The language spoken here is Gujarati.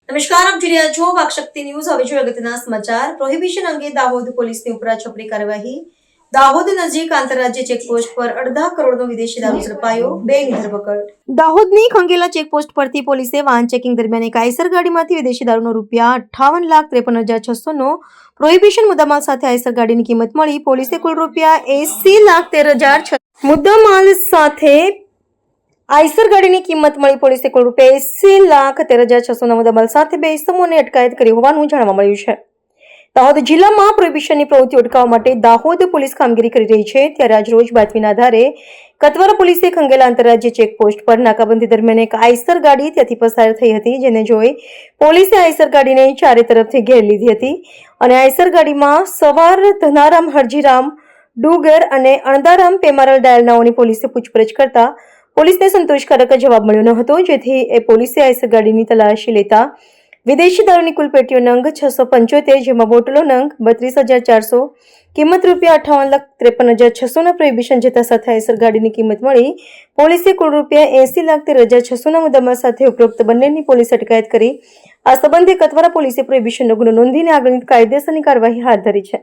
નમસ્કાર, આપ જોઈ રહ્યા છો વાકશક્તિ ન્યૂઝ. હવે જોઈએ અગત્યના સમાચાર. પ્રોહિબિશન અંગે દાહોદ પોલીસની ઉપરાછપરી કાર્યવાહી. દાહોદ નજીક આંતરરાજ્ય ચેકપોસ્ટ પર 1.5 કરોડનો વિદેશી દારૂ ઝડપાયો. 2 ની ધરપકડ. દાહોદની ખંગેલા ચેકપોસ્ટ પરથી પોલીસે વાહન ચેકિંગ દરમિયાન એક આઈસર ગાડીમાંથી વિદેશી દારૂનો ₹58,53,600 નો પ્રોહિબિશન મુદ્દામાલ સાથે આઈસર ગાડીની કિંમત મળી. પોલીસે કુલ ₹80,13,000 મુદ્દામાલ સાથે આઈસર ગાડીની કિંમત મળી. પોલીસે કુલ ₹80,13,600 મુદ્દામાલ સાથે 2 ઇસમોને અટકાયત કરી હોવાનું જાણવા મળ્યું છે. દાહોદ જિલ્લામાં પ્રોહિબિશનની પ્રવૃત્તિ અટકાવવા માટે દાહોદ પોલીસ કામગીરી કરી રહી છે. ત્યારે આજ રોજ બાતમીના આધારે કતવારા પોલીસે ખંગેલા આંતરરાજ્ય ચેકપોસ્ટ પર નાકાબંધી દરમિયાન એક આઈસર ગાડી ત્યાંથી પસાર થઈ હતી, જેને જોઈ પોલીસે આઈસર ગાડીને ચારે તરફથી ઘેરી લીધી હતી અને આઈસર ગાડીમાં સવાર ધનારામ હરજીરામ ડુગર અને અણદારામ પેમારલ ડાયલનાઓની પોલીસે પૂછપરછ કરતા પોલીસને સંતોષકારક જવાબ મળ્યો ન હતો, જેથી પોલીસે આઈસર ગાડીની તલાશી લેતા વિદેશી દારૂની કુલ પેટીઓ નંગ 675, જેમાં બોટલો નંગ 32,400, કિંમત ₹58,53,600 ના પ્રોહિબિશન જથ્થા સાથે આઈસર ગાડીની કિંમત મળી. પોલીસે કુલ ₹80,13,600 ના મુદ્દામાલ સાથે ઉપરોક્ત બંનેની પોલીસ અટકાયત કરી. આ સંબંધે કતવારા પોલીસે પ્રોહિબિશનનો ગુનો નોંધીને આગળની કાયદેસરની કાર્યવાહી હાથ ધરી છે.